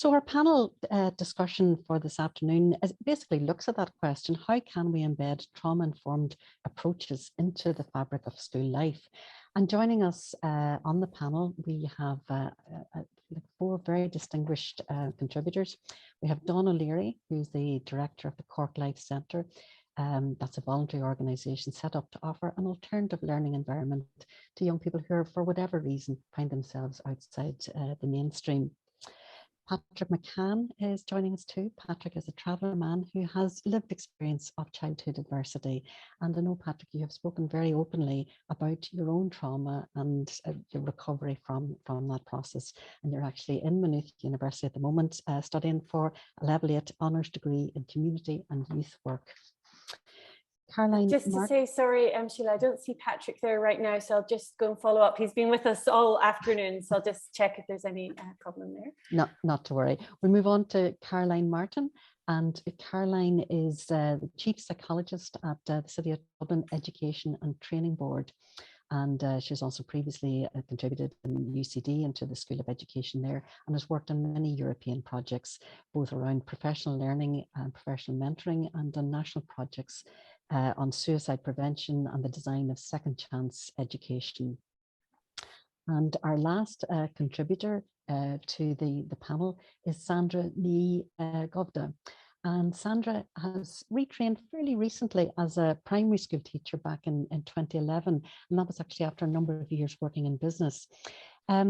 So our panel discussion for this afternoon basically looks at that question: how can we embed trauma-informed approaches into the fabric of school life? And joining us on the panel, we have four very distinguished contributors. We have Dawn O'Leary, who's the director of the Cork Life Centre. That's a voluntary organisation set up to offer an alternative learning environment to young people who, for whatever reason, find themselves outside the mainstream. Patrick McCann is joining us too. Patrick is a traveller man who has lived experience of childhood adversity. And I know, Patrick, you have spoken very openly about your own trauma and your recovery from that process. And you're actually in Maynooth University at the moment, studying for a level 8 honours degree in community and youth work. Caroline, just to say, sorry, Sheila, I don't see Patrick there right now, so I'll just go and follow up. He's been with us all afternoon, so I'll just check if there's any problem there. Not to worry. We move on to Caroline Martin, and Caroline is the Chief Psychologist at the City of Dublin Education and Training Board. And she's also previously contributed in UCD into the School of Education there, and has worked on many European projects, both around professional learning and professional mentoring, and on national projects on suicide prevention and the design of second chance education. And our last contributor to the panel is Sandra Ni Dhubhda. And Sandra has retrained fairly recently as a primary school teacher back in 2011. And that was actually after a number of years working in business.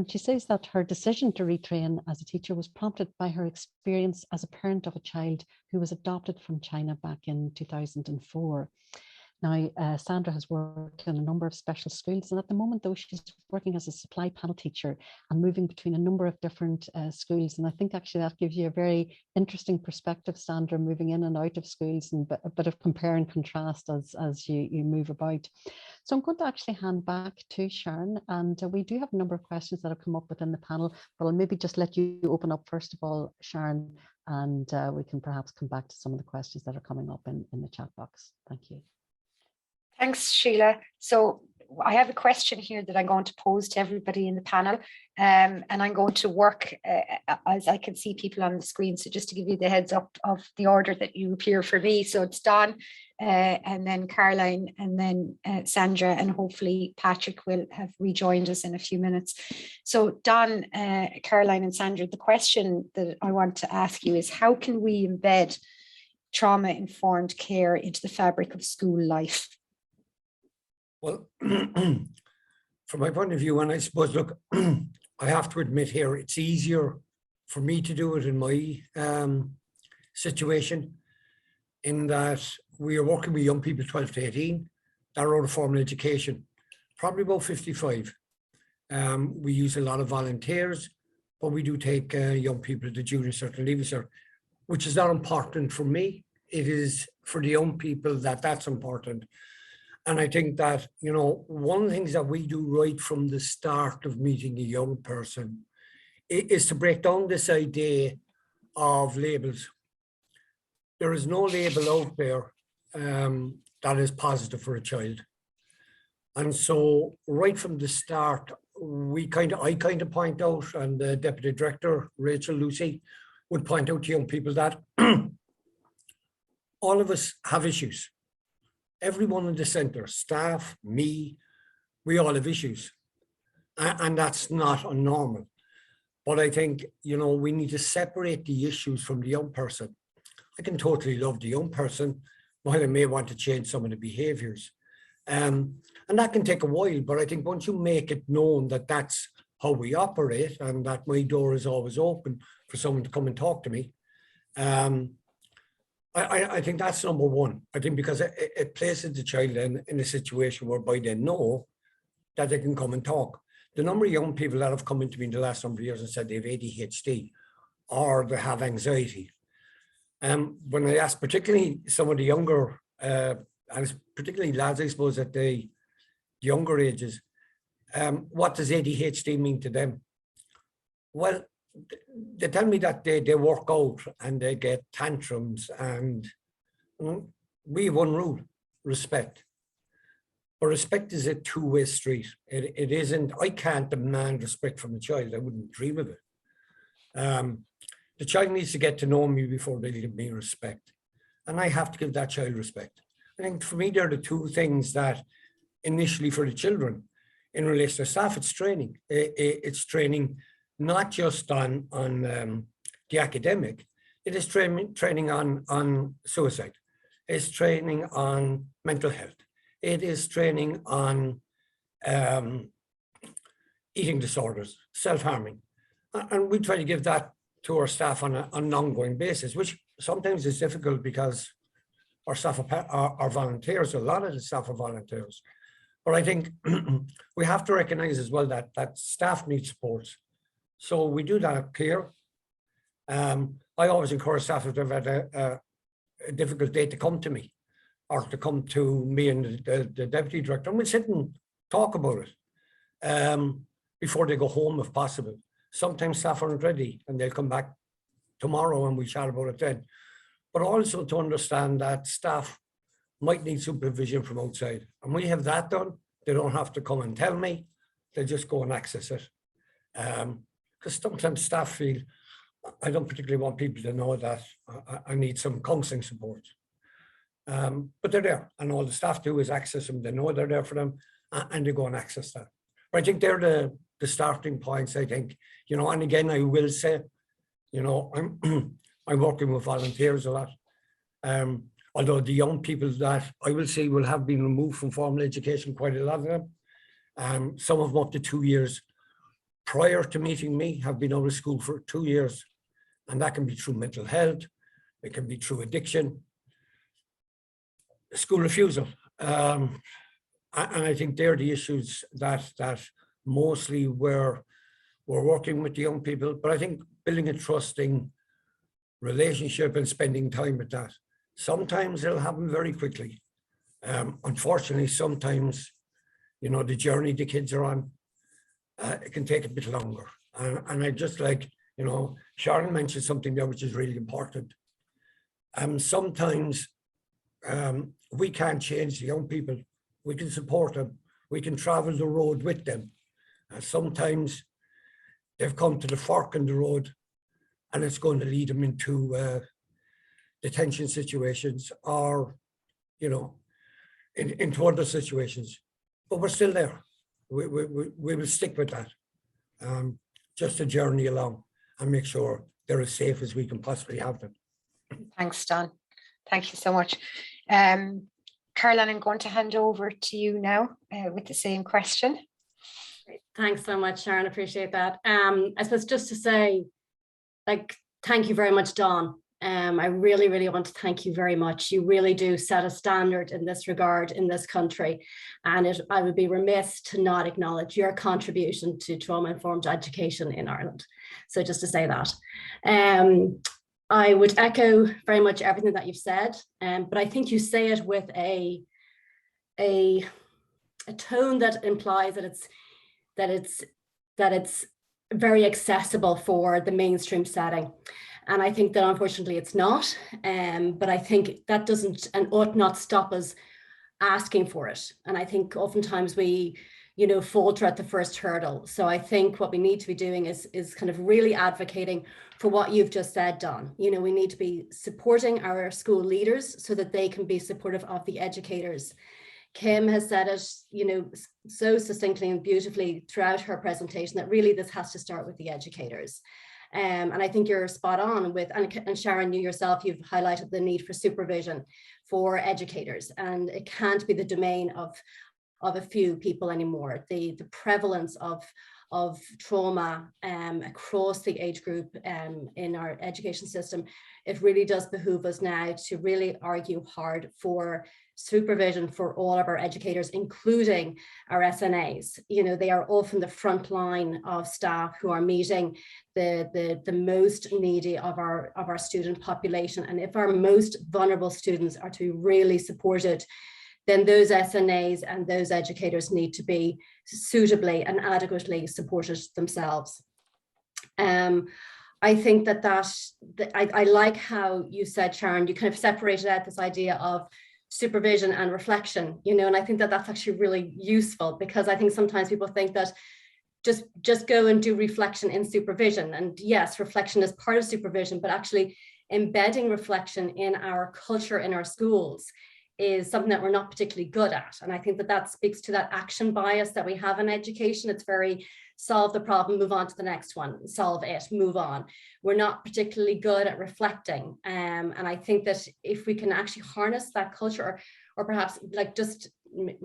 She says that her decision to retrain as a teacher was prompted by her experience as a parent of a child who was adopted from China back in 2004. Now, Sandra has worked in a number of special schools, and at the moment, though, she's working as a supply panel teacher and moving between a number of different schools. And I think actually that gives you a very interesting perspective, Sandra, moving in and out of schools, and a bit of compare and contrast as you move about. So I'm going to actually hand back to Sharon, and we do have a number of questions that have come up within the panel, but I'll maybe just let you open up first of all, Sharon, and we can perhaps come back to some of the questions that are coming up in the chat box. Thank you. Thanks, Sheila. So I have a question here that I'm going to pose to everybody in the panel, and I'm going to work as I can see people on the screen. So just to give you the heads up of the order that you appear for me. So it's Dawn, and then Caroline, and then Sandra, and hopefully Patrick will have rejoined us in a few minutes. So Dawn, Caroline and Sandra, the question that I want to ask you is, how can we embed trauma-informed care into the fabric of school life? Well, from my point of view, and I suppose, look, I have to admit here, it's easier for me to do it in my situation, in that we are working with young people 12 to 18 that are out of formal education, probably about 55. We use a lot of volunteers, but we do take young people to junior cert and leaving cert, which is not important for me. It is for the young people that's important. And I think that, you know, one of the things that we do right from the start of meeting a young person is to break down this idea of labels. There is no label out there that is positive for a child. And so right from the start, I kind of point out, and the Deputy Director, Rachel Lucy, would point out to young people that all of us have issues. Everyone in the centre, staff, me, we all have issues. And that's not unnormal. But I think, you know, we need to separate the issues from the young person. I can totally love the young person, while I may want to change some of the behaviours. And that can take a while, but I think once you make it known that that's how we operate, and that my door is always open for someone to come and talk to me, I think that's number one. I think because it places the child in a situation whereby they know that they can come and talk. The number of young people that have come into me in the last number of years and said they have ADHD or they have anxiety. When I ask particularly some of the younger, and particularly lads, I suppose, at the younger ages, what does ADHD mean to them? Well, they tell me that they work out and they get tantrums, and we have one rule: respect. But respect is a two-way street. It isn't, I can't demand respect from a child. I wouldn't dream of it. the child needs to get to know me before they give me respect. And I have to give that child respect. I think for me, they're the two things that initially for the children in relation to staff, it's training. It's training not just on the academic, it is training on suicide. It's training on mental health. It is training on eating disorders, self-harming. And we try to give that to our staff on an ongoing basis, which sometimes is difficult because our staff are volunteers. A lot of the staff are volunteers. But I think we have to recognize as well that staff need support. So we do that here. I always encourage staff if they've had a difficult day to come to me or to come to me and the deputy director, and we sit and talk about it before they go home if possible. Sometimes staff aren't ready and they'll come back tomorrow and we chat about it then. But also to understand that staff might need supervision from outside. And we have that done. They don't have to come and tell me. They just go and access it. Because sometimes staff feel, I don't particularly want people to know that I need some counselling support. But they're there, and all the staff do is access them. They know they're there for them, and they go and access that. But I think they're the starting points, I think. You know, and again, I will say, you know, I'm working with volunteers a lot. Although the young people that I will say will have been removed from formal education, quite a lot of them. Some of them up to 2 years prior to meeting me have been out of school for 2 years. And that can be through mental health. It can be through addiction, school refusal. And I think they're the issues that mostly we're working with the young people. But I think building a trusting relationship and spending time with that. Sometimes it'll happen very quickly. Unfortunately, sometimes, you know, the journey the kids are on, it can take a bit longer. And I just like, you know, Sharon mentioned something there which is really important. Sometimes we can't change the young people. We can support them. We can travel the road with them. Sometimes they've come to the fork in the road and it's going to lead them into detention situations or, you know, into other situations. But we're still there. We will stick with that. Just a journey along and make sure they're as safe as we can possibly have them. Thanks, Don. Thank you so much. Caroline, I'm going to hand over to you now with the same question. Thanks so much, Sharon. Appreciate that. I suppose just to say, like, thank you very much, Don. I really, really want to thank you very much. You really do set a standard in this regard in this country. And I would be remiss to not acknowledge your contribution to trauma-informed education in Ireland. So just to say that. I would echo very much everything that you've said, but I think you say it with a tone that implies that it's very accessible for the mainstream setting. And I think that unfortunately it's not, but I think that doesn't and ought not stop us asking for it. And I think oftentimes we, you know, falter at the first hurdle. So I think what we need to be doing is kind of really advocating for what you've just said, Don. You know, we need to be supporting our school leaders so that they can be supportive of the educators. Kim has said it, you know, so succinctly and beautifully throughout her presentation that really this has to start with the educators. And I think you're spot on with, and Sharon, you yourself, you've highlighted the need for supervision for educators, and it can't be the domain of a few people anymore. The prevalence of trauma across the age group in our education system, it really does behoove us now to really argue hard for supervision for all of our educators, including our SNAs. You know, they are often the front line of staff who are meeting the most needy of our student population. And if our most vulnerable students are to be really supported, then those SNAs and those educators need to be suitably and adequately supported themselves. I think I like how you said, Sharon, you kind of separated out this idea of supervision and reflection, you know, and I think that that's actually really useful, because I think sometimes people think that just go and do reflection in supervision. And yes, reflection is part of supervision, but actually embedding reflection in our culture, in our schools, is something that we're not particularly good at. And I think that that speaks to that action bias that we have in education. It's very solve the problem, move on to the next one, solve it, move on. We're not particularly good at reflecting. And I think that if we can actually harness that culture, or perhaps like just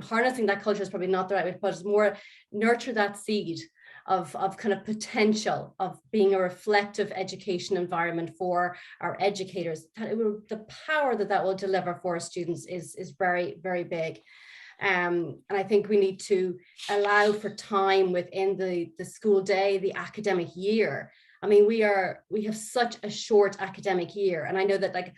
harnessing that culture is probably not the right way to put it, more nurture that seed of kind of potential of being a reflective education environment for our educators, that the power that that will deliver for our students is very, very big. And I think we need to allow for time within the school day, the academic year. I mean, we have such a short academic year, and I know that like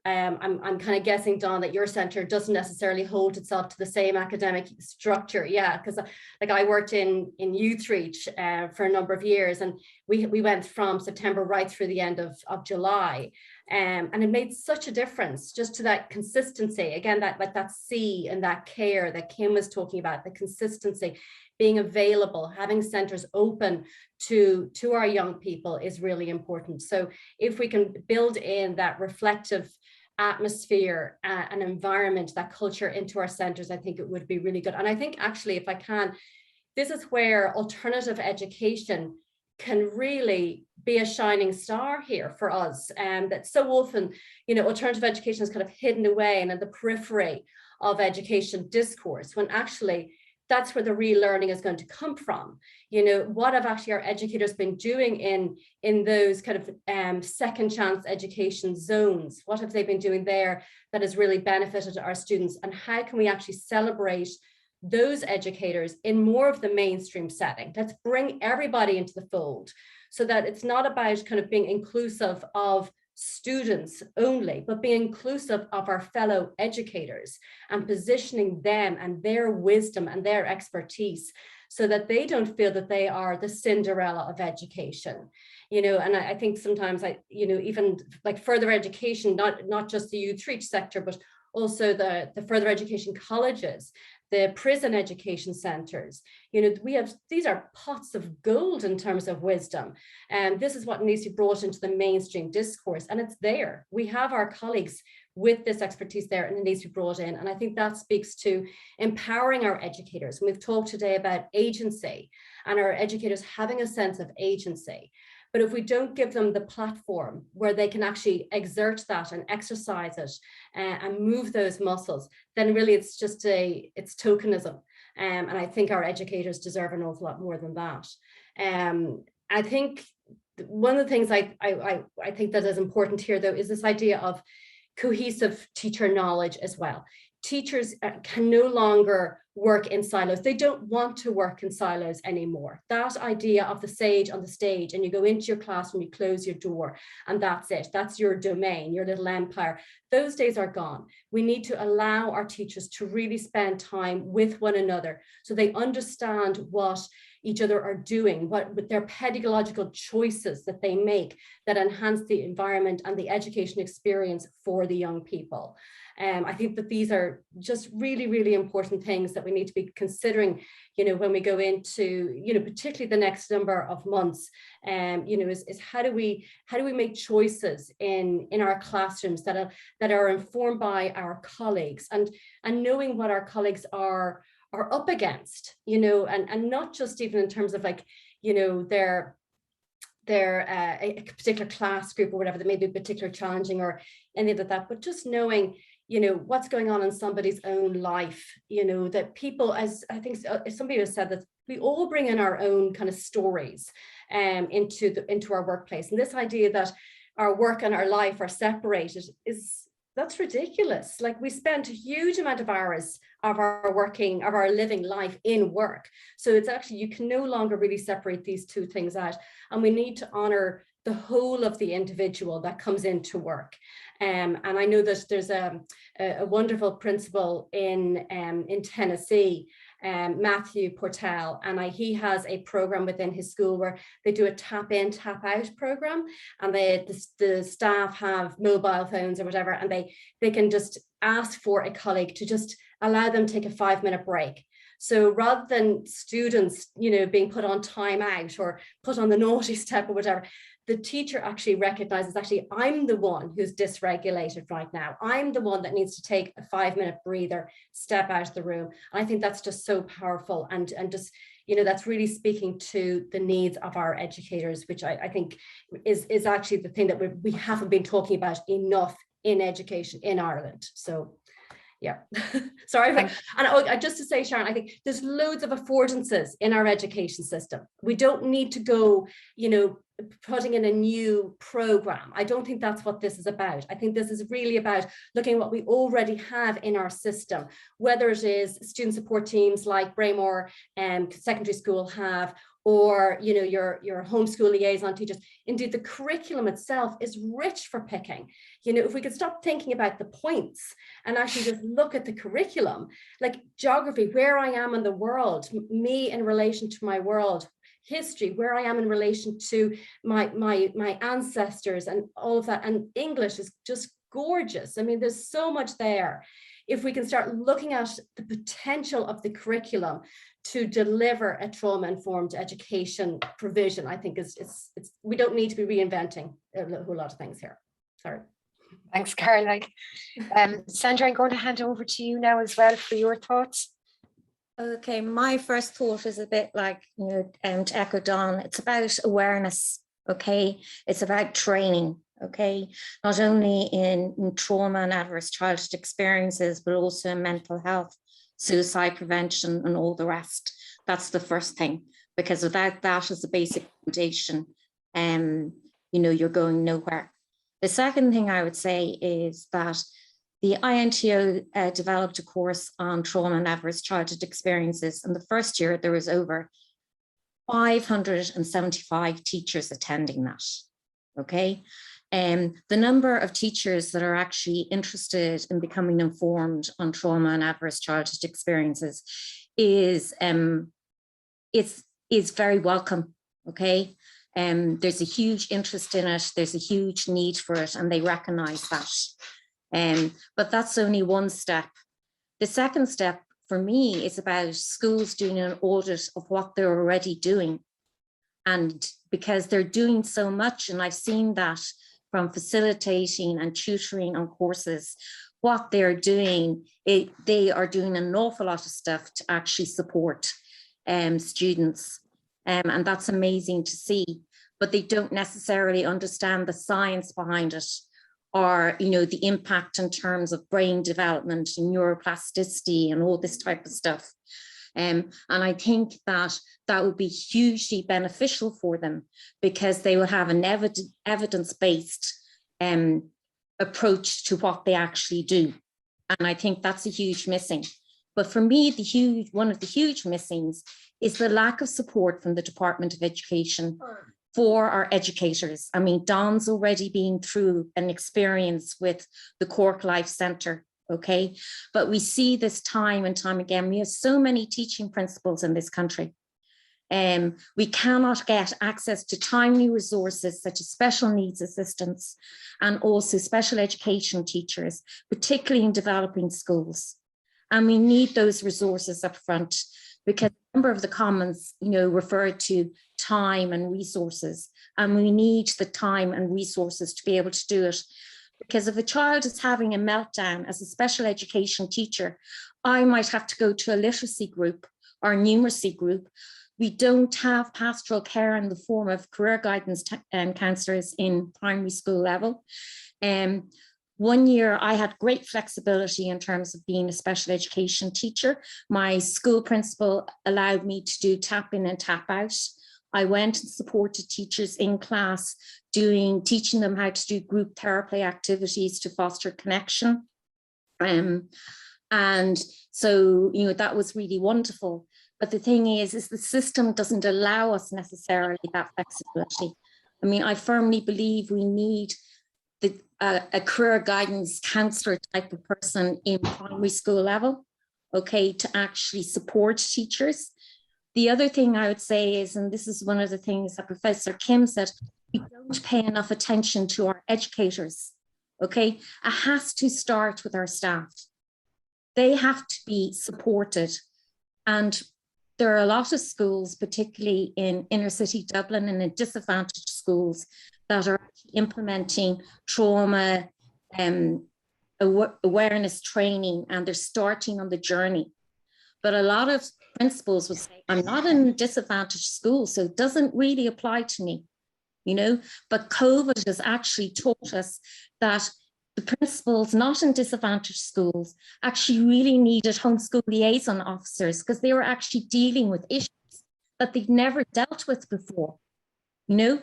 I'm kind of guessing, Dawn, that your centre doesn't necessarily hold itself to the same academic structure. Yeah, because like I worked in youth reach for a number of years, and we went from September right through the end of July. And it made such a difference just to that consistency. Again, that C and that care that Kim was talking about, the consistency, being available, having centres open to our young people is really important. So if we can build in that reflective atmosphere and environment, that culture into our centres, I think it would be really good. And I think actually, if I can, this is where alternative education can really be a shining star here for us. And that so often, you know, alternative education is kind of hidden away and at the periphery of education discourse, when actually that's where the real learning is going to come from. You know, what have actually our educators been doing in those kind of second chance education zones? What have they been doing there that has really benefited our students? And how can we actually celebrate those educators in more of the mainstream setting? Let's bring everybody into the fold, so that it's not about kind of being inclusive of students only, but being inclusive of our fellow educators and positioning them and their wisdom and their expertise, so that they don't feel that they are the Cinderella of education. You know, and I think sometimes even like further education, not just the youth reach sector, but also the further education colleges, the prison education centres, you know, these are pots of gold in terms of wisdom. And this is what needs to be brought into the mainstream discourse. And it's there. We have our colleagues with this expertise there, and it needs to be brought in. And I think that speaks to empowering our educators. We've talked today about agency and our educators having a sense of agency. But if we don't give them the platform where they can actually exert that and exercise it and move those muscles, then really it's just it's tokenism. And I think our educators deserve an awful lot more than that. I think one of the things I think that is important here, though, is this idea of cohesive teacher knowledge as well. Teachers can no longer work in silos. They don't want to work in silos anymore. That idea of the sage on the stage, and you go into your classroom, you close your door, and that's it. That's your domain, your little empire. Those days are gone. We need to allow our teachers to really spend time with one another, so they understand what each other are doing, what their pedagogical choices that they make that enhance the environment and the education experience for the young people. I think that these are just really, really important things that we need to be considering, you know, when we go into, you know, particularly the next number of months, you know, is how do we make choices in our classrooms that are informed by our colleagues, and knowing what our colleagues are up against, you know, and not just even in terms of like, you know, their a particular class group or whatever that may be particularly challenging or any of that, but just knowing, you know, what's going on in somebody's own life, you know, that people, as I think somebody has said, that we all bring in our own kind of stories into our workplace. And this idea that our work and our life are separated that's ridiculous. Like, we spend a huge amount of hours of our living life in work. So it's actually, you can no longer really separate these two things out. And we need to honor the whole of the individual that comes into work. And I know that there's a wonderful principal in Tennessee, Matthew Portell, and he has a program within his school where they do a tap in, tap out program, and the staff have mobile phones or whatever, and they can just ask for a colleague to just allow them to take a 5-minute break. So rather than students, being put on timeout or put on the naughty step or whatever, the teacher actually recognizes, actually, I'm the one who's dysregulated right now. I'm the one that needs to take a 5-minute breather, step out of the room. And I think that's just so powerful, and just, that's really speaking to the needs of our educators, which I think is actually the thing that we haven't been talking about enough in education in Ireland. So yeah, sorry. And just to say, Sharon, I think there's loads of affordances in our education system. We don't need to go, putting in a new program. I don't think that's what this is about. I think this is really about looking at what we already have in our system, whether it is student support teams like Braemore Secondary School have, or your homeschool liaison teachers. Indeed, the curriculum itself is rich for picking. If we could stop thinking about the points and actually just look at the curriculum, like geography, where I am in the world, me in relation to my world, history, where I am in relation to my ancestors and all of that. And English is just gorgeous. I mean, there's so much there. If we can start looking at the potential of the curriculum to deliver a trauma-informed education provision, I think it's we don't need to be reinventing a whole lot of things here. Sorry. Thanks, Caroline. Sandra, I'm going to hand over to you now as well for your thoughts. Okay, my first thought is a bit like, to echo Don, it's about awareness, okay? It's about training, okay? Not only in trauma and adverse childhood experiences, but also in mental health, suicide prevention, and all the rest. That's the first thing, because without that as a basic foundation, you're going nowhere. The second thing I would say is that the INTO developed a course on trauma and adverse childhood experiences. And the first year, there was over 575 teachers attending that, okay? The number of teachers that are actually interested in becoming informed on trauma and adverse childhood experiences is very welcome, okay? There's a huge interest in it, there's a huge need for it, and they recognize that. But that's only one step. The second step for me is about schools doing an audit of what they're already doing. And because they're doing so much, and I've seen that from facilitating and tutoring on courses, what they're doing, they are doing an awful lot of stuff to actually support students. And that's amazing to see, but they don't necessarily understand the science behind it, or the impact in terms of brain development and neuroplasticity and all this type of stuff. And I think that would be hugely beneficial for them, because they will have an evidence-based approach to what they actually do. And I think that's a huge missing. But for me, one of the huge missings is the lack of support from the Department of Education for our educators. I mean, Don's already been through an experience with the Cork Life Centre, okay? But we see this time and time again. We have so many teaching principals in this country. We cannot get access to timely resources such as special needs assistants and also special education teachers, particularly in developing schools. And we need those resources up front, because a number of the comments, refer to time and resources, and we need the time and resources to be able to do it. Because if a child is having a meltdown as a special education teacher, I might have to go to a literacy group or a numeracy group. We don't have pastoral care in the form of career guidance counsellors in primary school level. One year I had great flexibility in terms of being a special education teacher. My school principal allowed me to do tap in and tap out. I went and supported teachers in class, teaching them how to do group therapy activities to foster connection. And so, that was really wonderful. But the thing is the system doesn't allow us necessarily that flexibility. I mean, I firmly believe we need a career guidance counsellor type of person in primary school level, okay, to actually support teachers. The other thing I would say is, and this is one of the things that Professor Kim said, we don't pay enough attention to our educators, okay? It has to start with our staff. They have to be supported. And there are a lot of schools, particularly in inner city Dublin and in disadvantaged schools, that are implementing trauma awareness training, and they're starting on the journey. But a lot of principals would say, I'm not in a disadvantaged school, so it doesn't really apply to me, you know. But COVID has actually taught us that the principals not in disadvantaged schools actually really needed homeschool liaison officers, because they were actually dealing with issues that they'd never dealt with before, you know.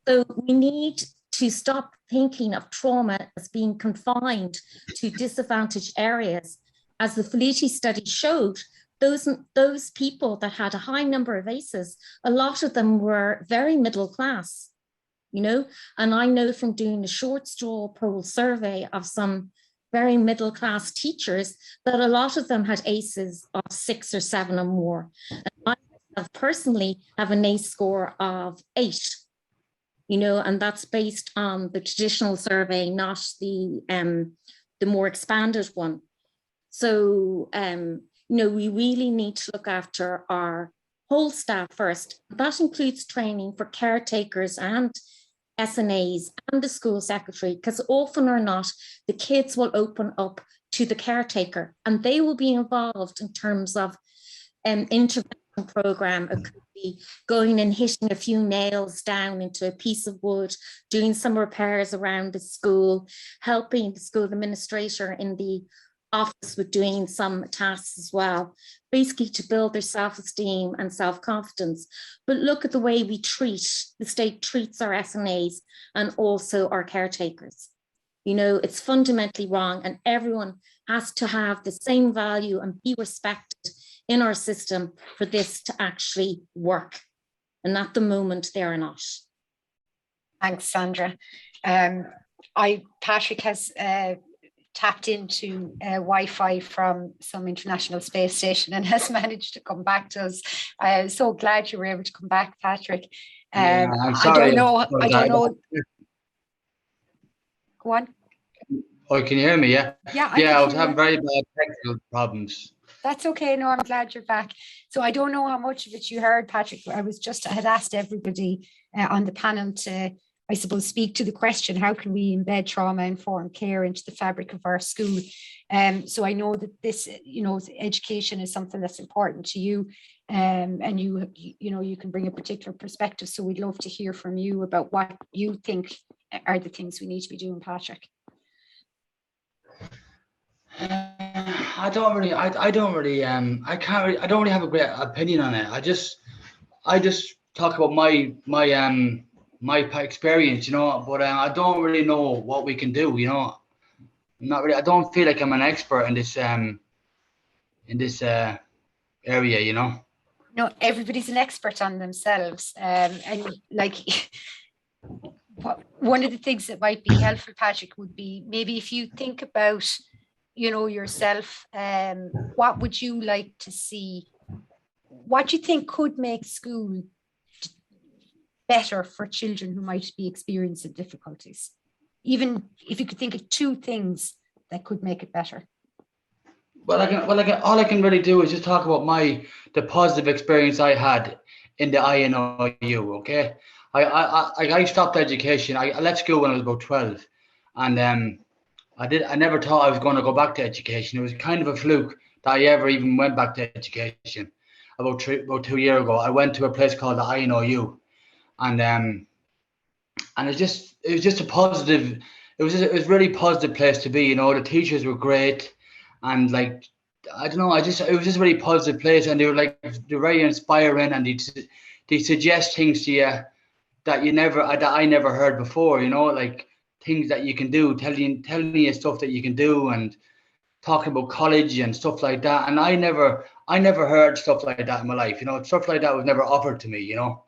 So we need to stop thinking of trauma as being confined to disadvantaged areas. As the Felici study showed, those people that had a high number of ACEs, a lot of them were very middle class, you know. And I know from doing a short straw poll survey of some very middle class teachers that a lot of them had ACEs of 6 or 7 or more. And I myself personally have an ACE score of 8. You know, and that's based on the traditional survey, not the more expanded one. So, you know, we really need to look after our whole staff first. That includes training for caretakers and SNAs and the school secretary, because often or not, the kids will open up to the caretaker and they will be involved in terms of intervention program. It could be going and hitting a few nails down into a piece of wood, doing some repairs around the school, helping the school administrator in the office with doing some tasks as well, basically to build their self-esteem and self-confidence. But look at the way the state treats our SNAs and also our caretakers. You know, it's fundamentally wrong, and everyone has to have the same value and be respected in our system for this to actually work. And at the moment, they are not. Thanks, Sandra. Patrick has tapped into Wi-Fi from some international space station and has managed to come back to us. I'm so glad you were able to come back, Patrick. I'm sorry. I don't know. Go on. Oh, can you hear me? Yeah. Yeah. I was having very bad technical problems. That's okay. No, I'm glad you're back. So I don't know how much of it you heard, Patrick. I had asked everybody on the panel to, I suppose, speak to the question, how can we embed trauma-informed care into the fabric of our school? So I know that this, you know, education is something that's important to you, and you can bring a particular perspective. So we'd love to hear from you about what you think are the things we need to be doing, Patrick. I don't really have a great opinion on it. I just talk about my experience, you know, but I don't really know what we can do, you know. I don't feel like I'm an expert in this area, you know. No, everybody's an expert on themselves, and like one of the things that might be helpful, Patrick, would be maybe if you think about, you know, yourself, what would you like to see? What do you think could make school better for children who might be experiencing difficulties? Even if you could think of 2 things that could make it better. All I can really do is just talk about the positive experience I had in the INOU. Okay, I stopped education. I left school when I was about 12, and I never thought I was going to go back to education. It was kind of a fluke that I ever even went back to education. About 2 years ago, I went to a place called the INOU, and it was just a positive. It was a really positive place to be. You know, the teachers were great, and like, I don't know, it was just a really positive place, and they were very inspiring, and they suggest things to you that I never heard before. You know, like things that you can do, telling you stuff that you can do, and talking about college and stuff like that. And I never heard stuff like that in my life. You know, stuff like that was never offered to me. You know,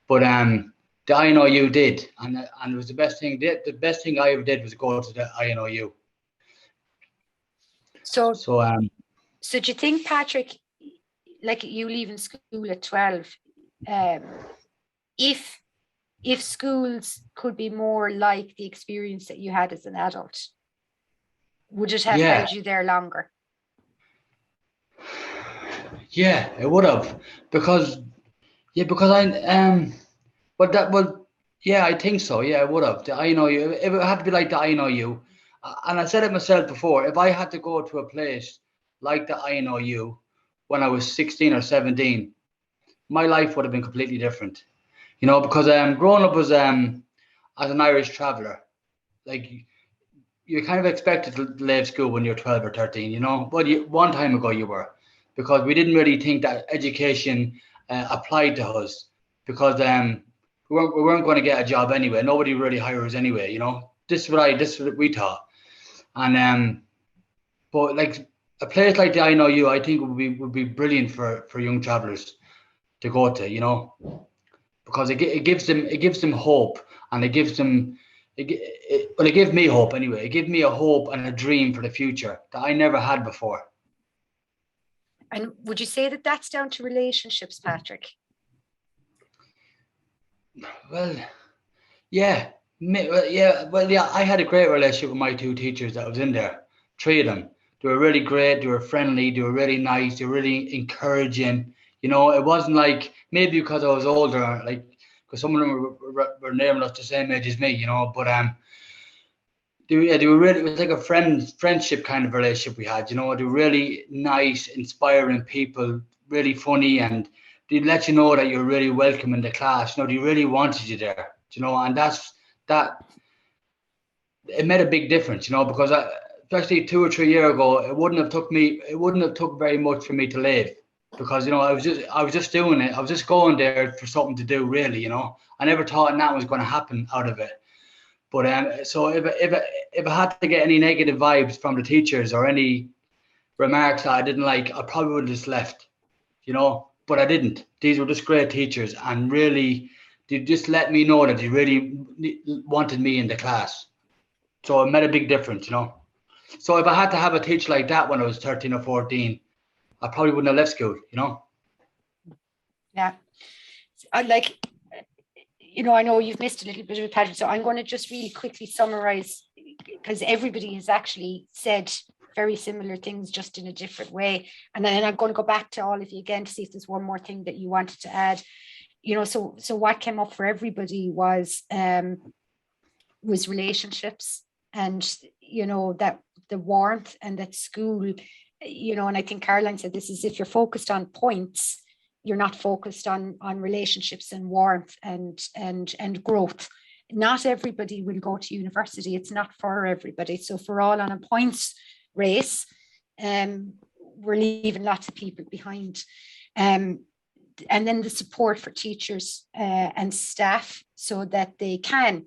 but the INOU did, and it was the best thing. The best thing I ever did was go to the INOU. So do you think, Patrick, like you leaving school at 12, if schools could be more like the experience that you had as an adult, would it have held you there longer? Yeah, it would have, because yeah, I think so. Yeah, it would have. The I know you. It would have to be like the I know you, and I said it myself before. If I had to go to a place like the I know you when I was 16 or 17, my life would have been completely different. You know, because growing up as an Irish traveller, like you're kind of expected to leave school when you're 12 or 13, you know, but one time ago you were, because we didn't really think that education applied to us, because we weren't going to get a job anyway. Nobody really hires anyway, you know. This is what we thought. And but like a place like the I Know You, I think would be brilliant for young travellers to go to, you know, because it gives them hope, and it gives them it gave me hope anyway. It gave me a hope and a dream for the future that I never had before. And would you say that that's down to relationships, Patrick? Well, yeah. I had a great relationship with my two teachers that was in there. Three of them. They were really great. They were friendly. They were really nice. They were really encouraging. You know, it wasn't like, maybe because I was older, like, because some of them were near enough the same age as me, you know, but they were really, it was like a friendship kind of relationship we had, you know. They were really nice, inspiring people, really funny, and they'd let you know that you're really welcome in the class. You know, they really wanted you there, you know, and that it made a big difference, you know, because especially 2 or 3 years ago, it wouldn't have took very much for me to leave, because, you know, I was just doing it. I was just going there for something to do, really, you know. I never thought that was going to happen out of it. But so if I had to get any negative vibes from the teachers or any remarks that I didn't like, I probably would have just left, you know. But I didn't. These were just great teachers, and really, they just let me know that they really wanted me in the class. So it made a big difference, you know. So if I had to have a teacher like that when I was 13 or 14, I probably wouldn't have left school, you know. Yeah. I like, you know, I know you've missed a little bit of it, Patrick, so I'm going to just really quickly summarize, because everybody has actually said very similar things, just in a different way. And then I'm going to go back to all of you again to see if there's one more thing that you wanted to add. You know, so what came up for everybody was relationships, and, you know, that the warmth, and that school, you know, and I think Caroline said this, is if you're focused on points, you're not focused on relationships and warmth and growth. Not everybody will go to university. It's not for everybody. So if we're all on a points race, we're leaving lots of people behind. And then the support for teachers and staff, so that they can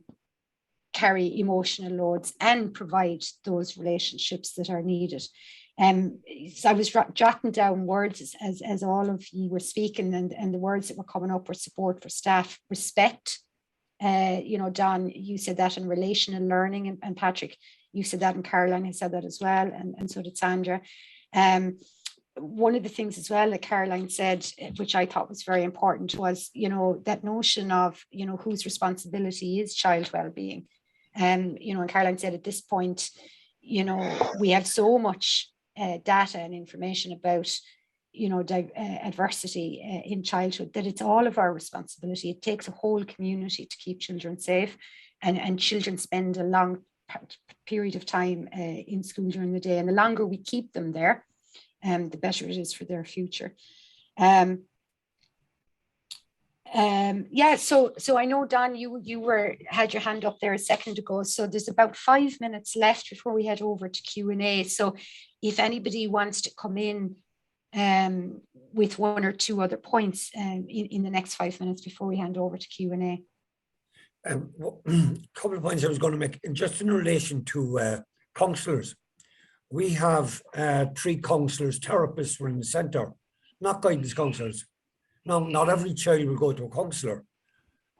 carry emotional loads and provide those relationships that are needed. So I was jotting down words as all of you were speaking, and the words that were coming up were support for staff, respect. You know, Don, you said that in relational learning, and Patrick, you said that, and Caroline has said that as well, and so did Sandra. One of the things as well that Caroline said, which I thought was very important, was, you know, that notion of, you know, whose responsibility is child well-being. You know, and Caroline said at this point, you know, we have so much data and information about, you know, adversity in childhood, that it's all of our responsibility. It takes a whole community to keep children safe, and children spend a long period of time in school during the day, and the longer we keep them there, the better it is for their future. Yeah, so I know, Don, you had your hand up there a second ago, so there's about 5 minutes left before we head over to Q&A. So if anybody wants to come in with one or two other points in the next 5 minutes before we hand over to Q&A. A couple of points I was going to make, just in relation to counsellors. We have 3 counsellors, therapists were in the centre, not guidance counsellors. Now, not every child will go to a counsellor,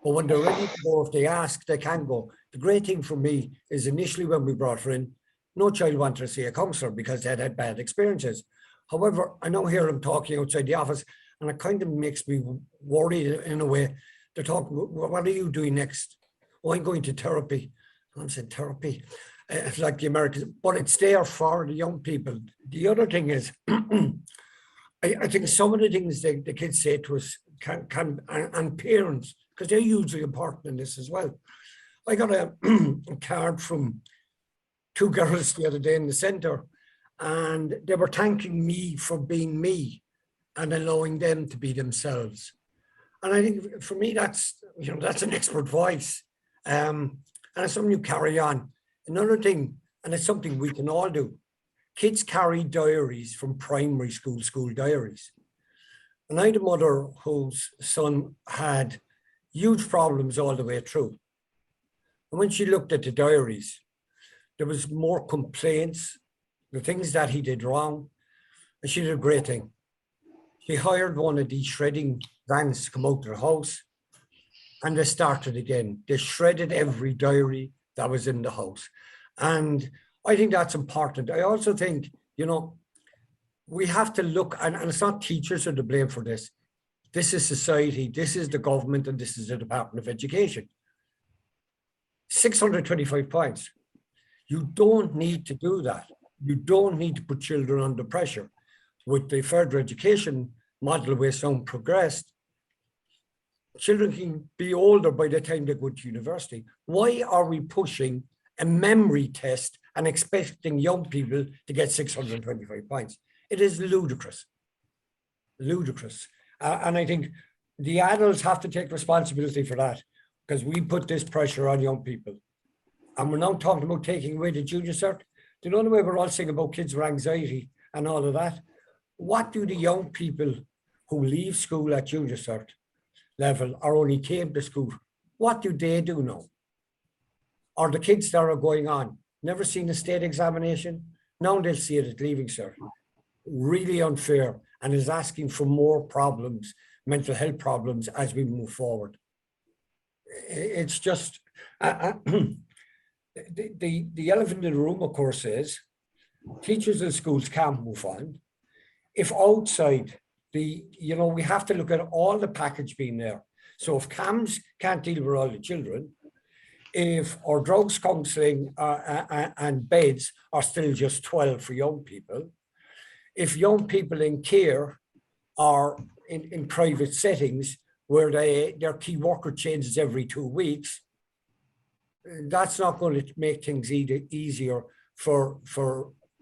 but when they're ready to go, if they ask, they can go. The great thing for me is, initially when we brought her in, no child wanted to see a counsellor because they had bad experiences. However, I now hear them talking outside the office, and it kind of makes me worried in a way. They're talking, what are you doing next? Oh, I'm going to therapy. I'm saying therapy. It's like the Americans, but it's there for the young people. The other thing is, I think some of the things the kids say to us and parents, because they're hugely important in this as well. I got a card from 2 girls the other day in the centre, and they were thanking me for being me and allowing them to be themselves. And I think for me, that's an expert voice. And it's something you carry on. Another thing, and it's something we can all do. Kids carry diaries from primary school diaries. And I had a mother whose son had huge problems all the way through. And when she looked at the diaries, there was more complaints, the things that he did wrong. And she did a great thing. She hired one of these shredding vans to come out to the house, and they started again. They shredded every diary that was in the house. And I think that's important. I also think, we have to look, and it's not teachers who are to blame for this. This is society, this is the government, and this is the Department of Education. 625 points. You don't need to do that. You don't need to put children under pressure. With the further education model where some progressed, children can be older by the time they go to university. Why are we pushing a memory test and expecting young people to get 625 points? It is ludicrous, ludicrous. And I think the adults have to take responsibility for that, because we put this pressure on young people. And we're now talking about taking away the junior cert. Do you know the way we're all saying about kids with anxiety and all of that? What do the young people who leave school at junior cert level or only came to school, what do they do now? Or the kids that are going on, never seen a state examination, now they'll see it at leaving cert. Really unfair, and is asking for more problems, mental health problems, as we move forward. It's just, the elephant in the room, of course, is teachers in schools can't move on. If outside, we have to look at all the package being there. So if CAMS can't deal with all the children, if our drugs counselling and beds are still just 12 for young people, if young people in care are in private settings where their key worker changes every 2 weeks, that's not going to make things easier for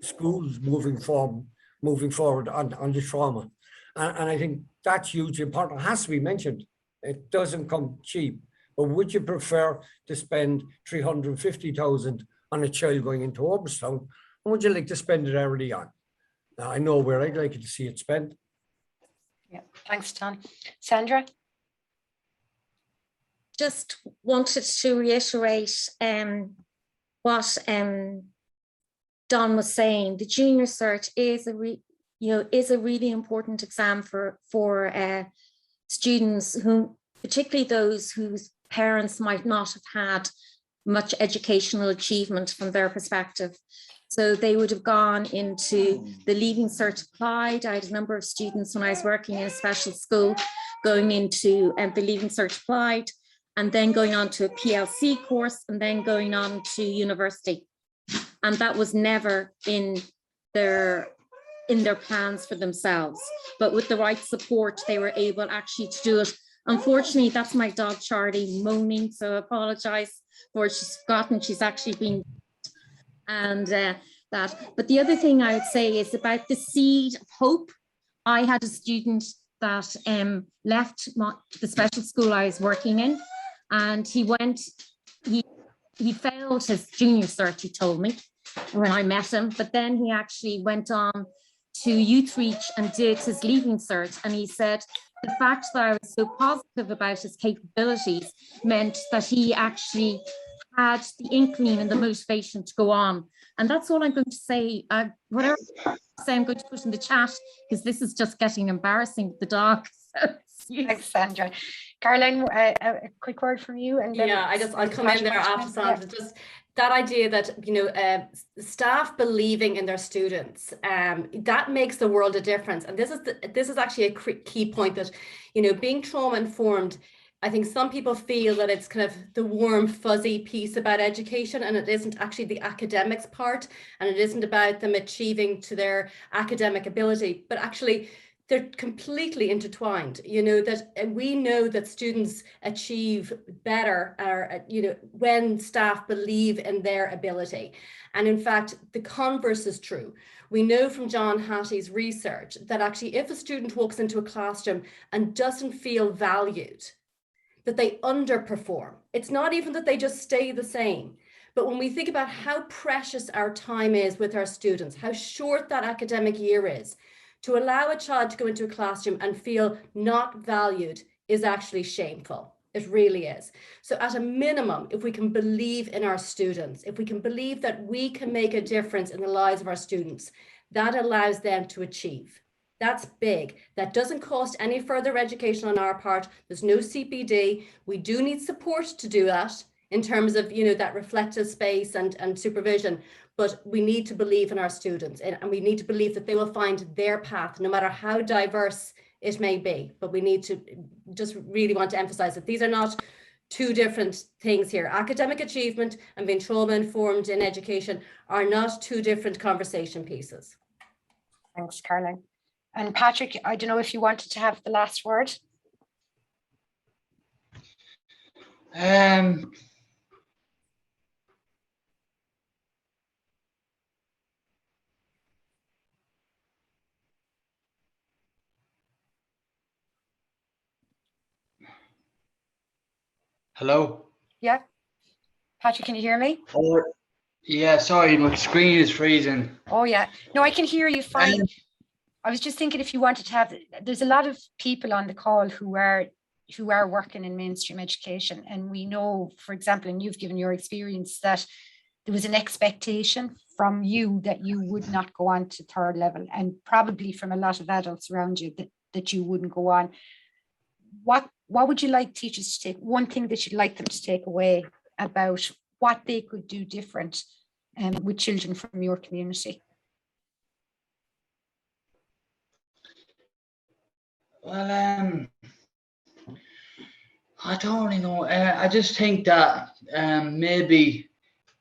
schools moving forward on the trauma. And I think that's hugely important. It has to be mentioned. It doesn't come cheap. But would you prefer to spend 350,000 on a child going into Oberstown, or would you like to spend it early on? Now, I know where I'd like to see it spent. Yeah, thanks, Don. Sandra? Just wanted to reiterate what Don was saying. The junior cert is a really important exam for students who, particularly those whose parents might not have had much educational achievement from their perspective. So they would have gone into the Leaving Cert applied. I had a number of students when I was working in a special school going into the Leaving Cert applied, and then going on to a PLC course, and then going on to university. And that was never in their plans for themselves. But with the right support, they were able actually to do it. Unfortunately, that's my dog Charlie moaning, so I apologize for she's forgotten she's actually been. And but the other thing I would say is about the seed of hope. I had a student that left the special school I was working in, and he failed his junior cert, he told me when I met him, but then he actually went on to Youth Reach and did his Leaving Cert, and he said the fact that I was so positive about his capabilities meant that he actually had the inkling and the motivation to go on. And that's all I'm going to say. Whatever I say, I'm going to put in the chat, because this is just getting embarrassing with the dog. Thanks, Sandra. Caroline, a quick word from you, and then I'll come in there after Sandra. Just that idea that staff believing in their students, that makes the world a difference. And this is actually a key point, that being trauma informed. I think some people feel that it's kind of the warm, fuzzy piece about education, and it isn't actually the academics part, and it isn't about them achieving to their academic ability, but actually they're completely intertwined, you know, that we know that students achieve better, you know, when staff believe in their ability. And in fact, the converse is true. We know from John Hattie's research that actually if a student walks into a classroom and doesn't feel valued, that they underperform. It's not even that they just stay the same. But when we think about how precious our time is with our students, how short that academic year is, to allow a child to go into a classroom and feel not valued is actually shameful. It really is. So at a minimum, if we can believe in our students, if we can believe that we can make a difference in the lives of our students, that allows them to achieve. That's big. That doesn't cost any further education on our part. There's no CPD. We do need support to do that in terms of, you know, that reflective space and supervision. But we need to believe in our students, and we need to believe that they will find their path, no matter how diverse it may be. But we need to just really want to emphasize that these are not two different things here. Academic achievement and being trauma informed in education are not two different conversation pieces. Thanks, Caroline. And Patrick, I don't know if you wanted to have the last word. Hello? Yeah. Patrick, can you hear me? Oh, yeah, sorry, my screen is freezing. Oh, yeah. No, I can hear you fine. I was just thinking if you wanted to have, there's a lot of people on the call who are working in mainstream education. And we know, for example, and you've given your experience, that there was an expectation from you that you would not go on to third level, and probably from a lot of adults around you that you wouldn't go on. What would you like teachers to take? One thing that you'd like them to take away about what they could do different with children from your community? Well, I don't really know. I just think that maybe,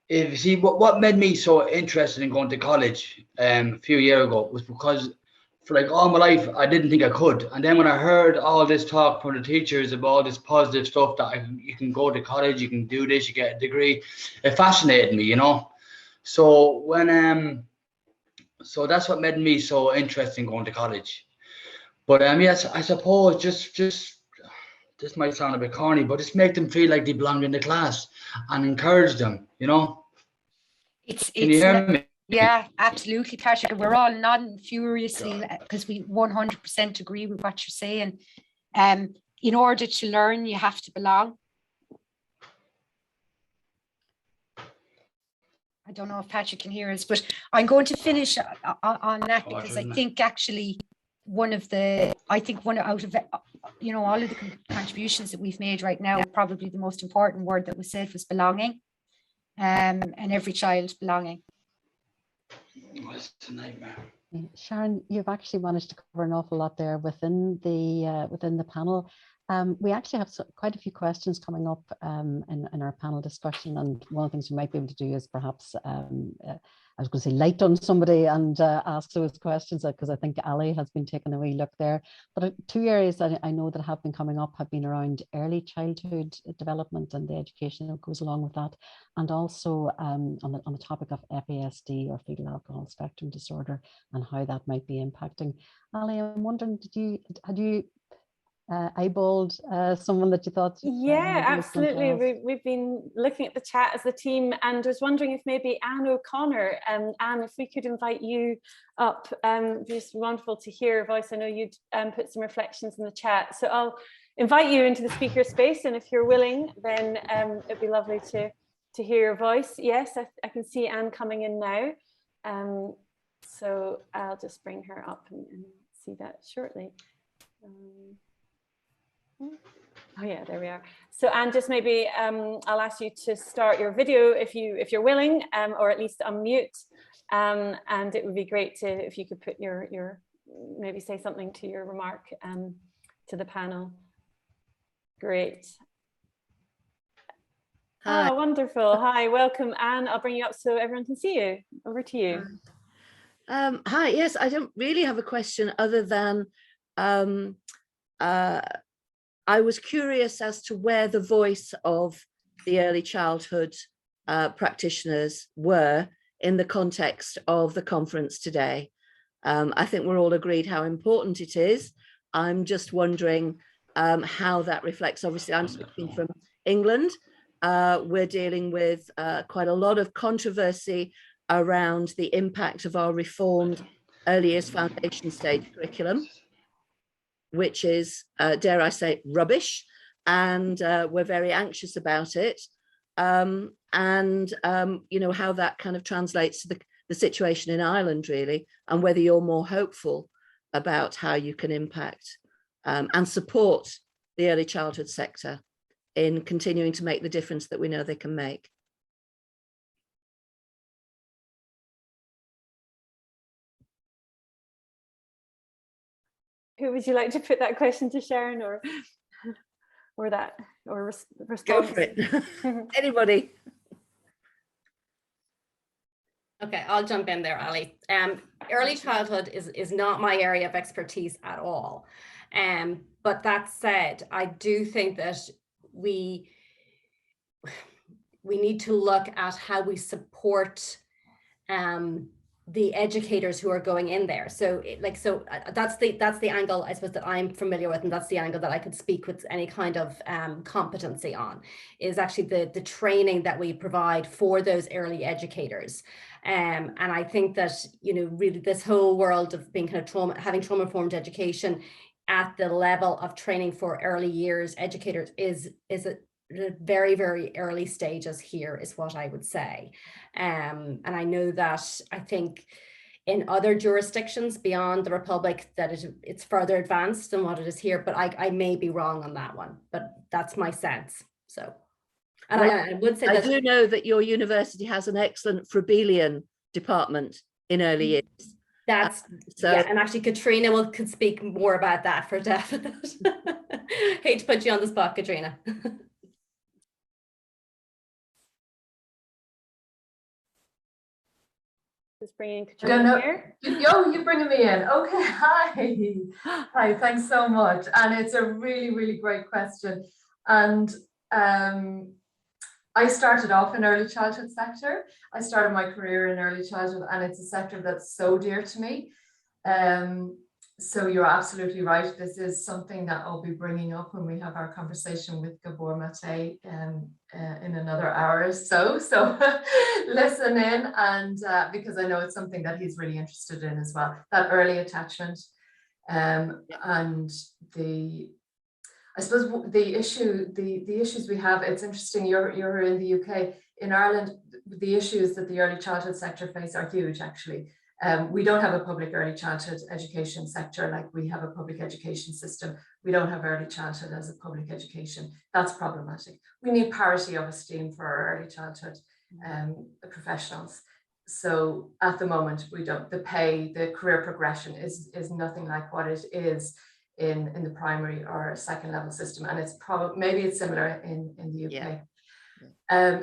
if you see what made me so interested in going to college a few years ago was because for like all my life I didn't think I could, and then when I heard all this talk from the teachers about all this positive stuff that you can go to college, you can do this, you get a degree, it fascinated me, you know. So when so that's what made me so interested in going to college. But yes, I suppose just this might sound a bit corny, but just make them feel like they belong in the class and encourage them, you know. Can you hear me? Yeah, absolutely, Patrick. We're all nodding furiously because we 100% agree with what you're saying. In order to learn, you have to belong. I don't know if Patrick can hear us, but I'm going to finish on that because I think actually one out of, you know, all of the contributions that we've made right now, probably the most important word that was said was belonging, and every child belonging. It's a nightmare. Sharon, you've actually managed to cover an awful lot there within the panel. We actually have quite a few questions coming up in our panel discussion, and one of the things we might be able to do is perhaps, I was going to say light on somebody and ask those questions, because I think Ali has been taking a wee look there. But two areas that I know that have been coming up have been around early childhood development and the education that goes along with that, and also on the topic of FASD, or fetal alcohol spectrum disorder, and how that might be impacting. Ali, I'm wondering, had you eyeballed someone that you thought? Yeah, absolutely. We've been looking at the chat as a team, and was wondering if maybe Anne O'Connor, Anne, if we could invite you up. Just wonderful to hear your voice. I know you'd put some reflections in the chat, so I'll invite you into the speaker space, and if you're willing, then it'd be lovely to hear your voice. Yes, I can see Anne coming in now, so I'll just bring her up and see that shortly. Oh yeah, there we are. So Anne, just maybe I'll ask you to start your video if you're willing, or at least unmute, and it would be great if you could put your maybe say something to your remark to the panel. Great. Hi. Oh, wonderful. Hi, welcome, Anne. I'll bring you up so everyone can see you. Over to you. Hi. Yes, I don't really have a question other than I was curious as to where the voice of the early childhood practitioners were in the context of the conference today. I think we're all agreed how important it is. I'm just wondering how that reflects. Obviously, I'm speaking from England. We're dealing with quite a lot of controversy around the impact of our reformed early years foundation stage curriculum, which is, dare I say, rubbish. And we're very anxious about it. You know, how that kind of translates to the situation in Ireland, really, and whether you're more hopeful about how you can impact and support the early childhood sector in continuing to make the difference that we know they can make. Who would you like to put that question to, Sharon, or response? Go for it. Anybody? Okay, I'll jump in there, Ali. Early childhood is not my area of expertise at all. But that said, I do think that we need to look at how we support the educators who are going in there. So that's the angle, I suppose, that I'm familiar with, and that's the angle that I could speak with any kind of competency on, is actually the training that we provide for those early educators. And I think that, you know, really this whole world of being kind of having trauma-informed education at the level of training for early years educators is a very, very early stages here, is what I would say. And I know that I think in other jurisdictions beyond the Republic that it's further advanced than what it is here, but I may be wrong on that one, but that's my sense. So, and well, I would say that I do know that your university has an excellent Froebelian department in early years. That's yeah, and actually Katrina could speak more about that for definite. Hate to put you on the spot, Katrina. Just bringing Katrina here. You're bringing me in. Okay, hi. Hi, thanks so much. And it's a really, really great question. And I started off in early childhood sector. I started my career in early childhood, and it's a sector that's so dear to me. So you're absolutely right. This is something that I'll be bringing up when we have our conversation with Gabor Mate in another hour or so. So listen in, and because I know it's something that he's really interested in as well. That early attachment, and I suppose the issues we have. It's interesting. You're in the UK. In Ireland, the issues that the early childhood sector face are huge, actually. We don't have a public early childhood education sector like we have a public education system. We don't have early childhood as a public education. That's problematic. We need parity of esteem for our early childhood professionals. So at the moment, we don't. The pay, the career progression is nothing like what it is in the primary or second level system, and it's probably maybe it's similar in the UK. Yeah.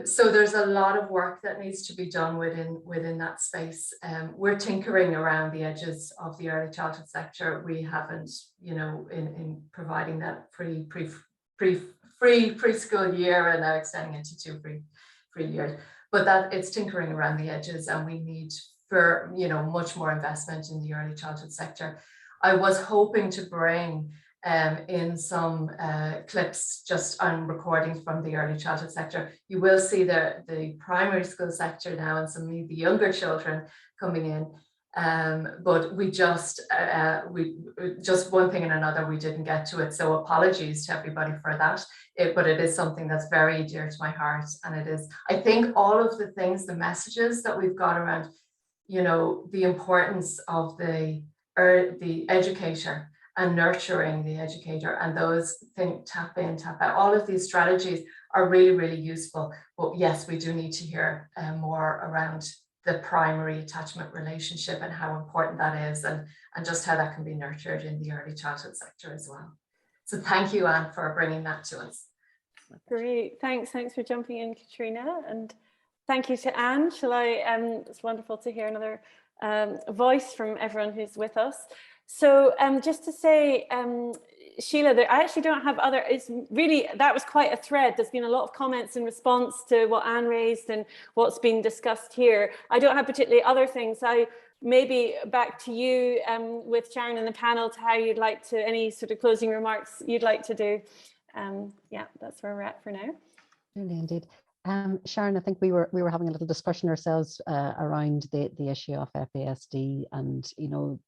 So there's a lot of work that needs to be done within that space. We're tinkering around the edges of the early childhood sector. We haven't, you know, in providing that free preschool year and now extending it to 2 free years. But that it's tinkering around the edges, and we need for, you know, much more investment in the early childhood sector. I was hoping to bring in some clips just on recordings from the early childhood sector. You will see the primary school sector now and some of the younger children coming in. But we just one thing and another, we didn't get to it. So apologies to everybody for that. But it is something that's very dear to my heart. And it is, I think all of the things, the messages that we've got around, you know, the importance of the educator and nurturing the educator, and those tap in, tap out. All of these strategies are really, really useful. But yes, we do need to hear more around the primary attachment relationship and how important that is, and just how that can be nurtured in the early childhood sector as well. So thank you, Anne, for bringing that to us. Great, thanks for jumping in, Katrina, and thank you to Anne. It's wonderful to hear another voice from everyone who's with us. So just to say, Sheila, I actually don't have other, it's really, that was quite a thread. There's been a lot of comments in response to what Anne raised and what's been discussed here. I don't have particularly other things. Maybe back to you with Sharon and the panel to how you'd like to, any sort of closing remarks you'd like to do. Yeah, that's where we're at for now. Really, indeed. Sharon, I think we were having a little discussion ourselves around the issue of FASD, and you know,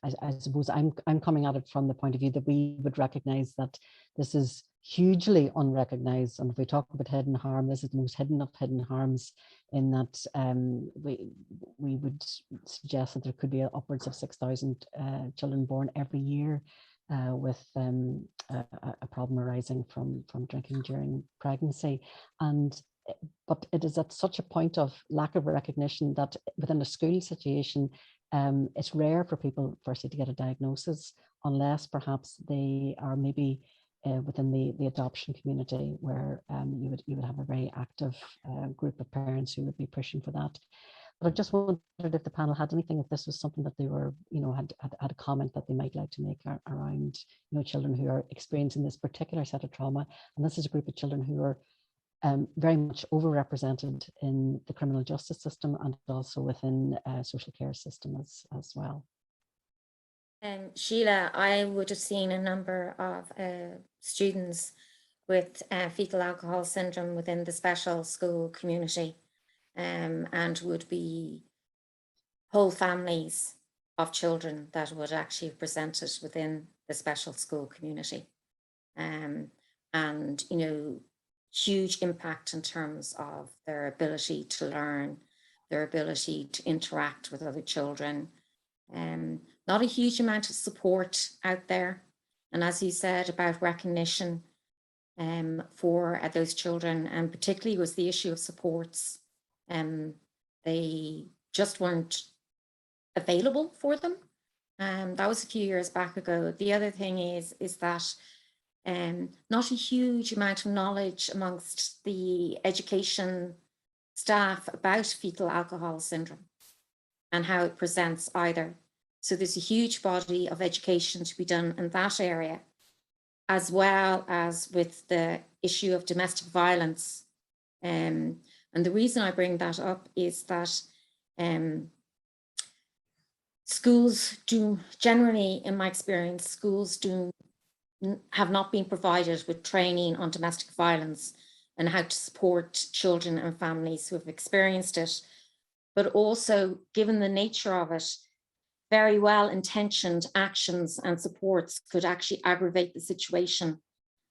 I suppose I'm coming at it from the point of view that we would recognise that this is hugely unrecognised, and if we talk about hidden harm, this is the most hidden of hidden harms, in that we would suggest that there could be upwards of 6,000 children born every year with a problem arising from drinking during pregnancy. But it is at such a point of lack of recognition that within a school situation, it's rare for people firstly to get a diagnosis, unless perhaps they are maybe within the adoption community, where you would have a very active group of parents who would be pushing for that. But I just wondered if the panel had anything, if this was something that they were, you know, had a comment that they might like to make around, you know, children who are experiencing this particular set of trauma. And this is a group of children who are very much overrepresented in the criminal justice system and also within social care system as well. Sheila, I would have seen a number of students with fetal alcohol syndrome within the special school community, and would be whole families of children that would actually have presented within the special school community. And, you know, huge impact in terms of their ability to learn, their ability to interact with other children. Not a huge amount of support out there. And as you said about recognition for those children, and particularly was the issue of supports. They just weren't available for them. That was a few years back ago. The other thing is that not a huge amount of knowledge amongst the education staff about fetal alcohol syndrome and how it presents either. So there's a huge body of education to be done in that area, as well as with the issue of domestic violence. And the reason I bring that up is that schools do generally, in my experience, schools have not been provided with training on domestic violence and how to support children and families who have experienced it. But also, given the nature of it, very well-intentioned actions and supports could actually aggravate the situation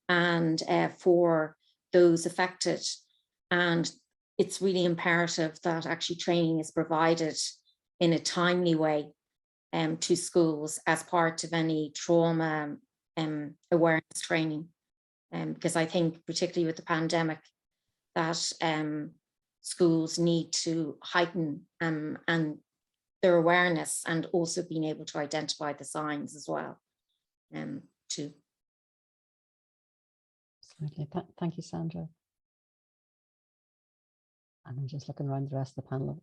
and for those affected. And it's really imperative that actually training is provided in a timely way to schools as part of any trauma awareness training. Because I think, particularly with the pandemic, that schools need to heighten and their awareness, and also being able to identify the signs as well, too. Absolutely. Thank you, Sandra. And I'm just looking around the rest of the panel.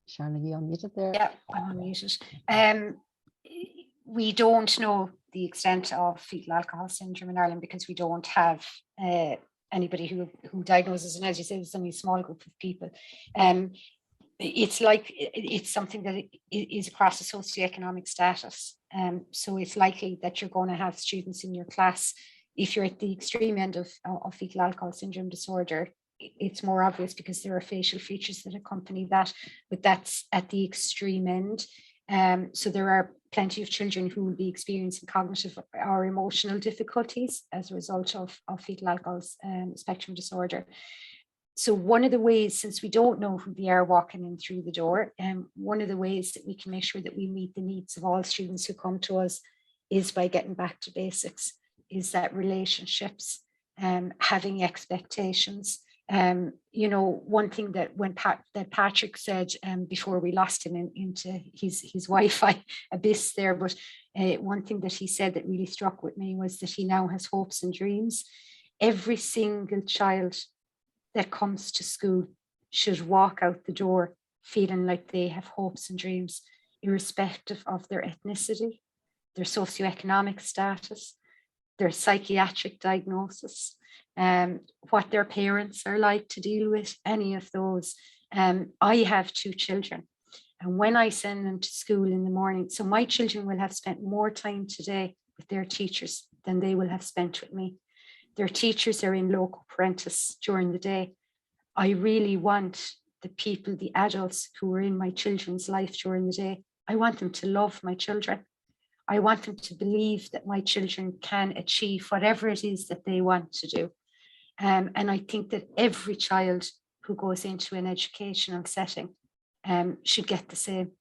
Sharon, are you unmuted there? Yeah, I'm unmuted. We don't know the extent of fetal alcohol syndrome in Ireland because we don't have anybody who diagnoses, and as you said, it's only a small group of people. It's something that is across the socioeconomic status. So it's likely that you're going to have students in your class, if you're at the extreme end of fetal alcohol syndrome disorder, it's more obvious because there are facial features that accompany that, but that's at the extreme end. So there are plenty of children who will be experiencing cognitive or emotional difficulties as a result of fetal alcohol spectrum disorder. So one of the ways, since we don't know who they are walking in through the door, one of the ways that we can make sure that we meet the needs of all students who come to us is by getting back to basics, is that relationships, having expectations. You know, one thing that that Patrick said before we lost him into his Wi-Fi abyss there, but one thing that he said that really struck with me was that he now has hopes and dreams. Every single child that comes to school should walk out the door feeling like they have hopes and dreams, irrespective of their ethnicity, their socioeconomic status, their psychiatric diagnosis, what their parents are like to deal with, any of those. I have 2 children, and when I send them to school in the morning, so my children will have spent more time today with their teachers than they will have spent with me. Their teachers are in loco parentis during the day. I really want the people, the adults who are in my children's life during the day, I want them to love my children. I want them to believe that my children can achieve whatever it is that they want to do. And I think that every child who goes into an educational setting should get the same.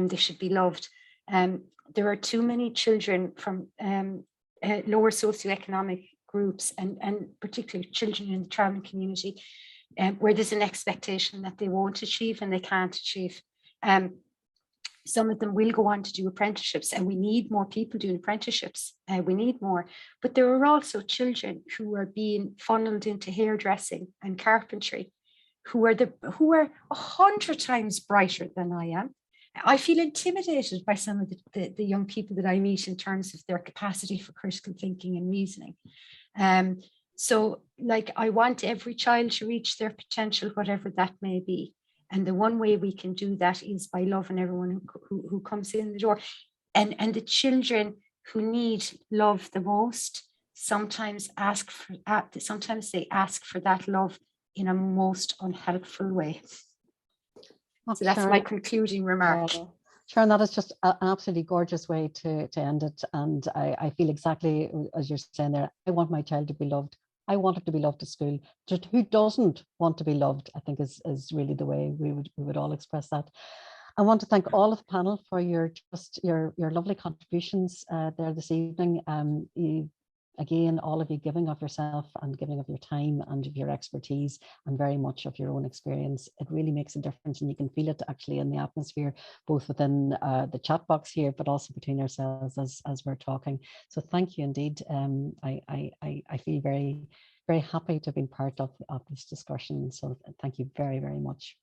They should be loved. There are too many children from lower socioeconomic groups, and particularly children in the trauma community, where there's an expectation that they won't achieve and they can't achieve. Some of them will go on to do apprenticeships, and we need more people doing apprenticeships. We need more. But there are also children who are being funneled into hairdressing and carpentry, who are 100 times brighter than I am. I feel intimidated by some of the young people that I meet in terms of their capacity for critical thinking and reasoning. So, like, I want every child to reach their potential, whatever that may be. And the one way we can do that is by loving everyone who comes in the door. And the children who need love the most sometimes they ask for that love in a most unhelpful way. So that's Sharon, my concluding remark. Sharon, that is just an absolutely gorgeous way to end it. And I feel exactly as you're saying there. I want my child to be loved. I want her to be loved at school. Just who doesn't want to be loved, I think is really the way we would all express that. I want to thank all of the panel for your lovely contributions there this evening. Again, all of you giving of yourself and giving of your time and of your expertise and very much of your own experience. It really makes a difference, and you can feel it actually in the atmosphere, both within the chat box here, but also between ourselves as we're talking. So thank you indeed. I feel very, very happy to have been part of this discussion. So thank you very, very much.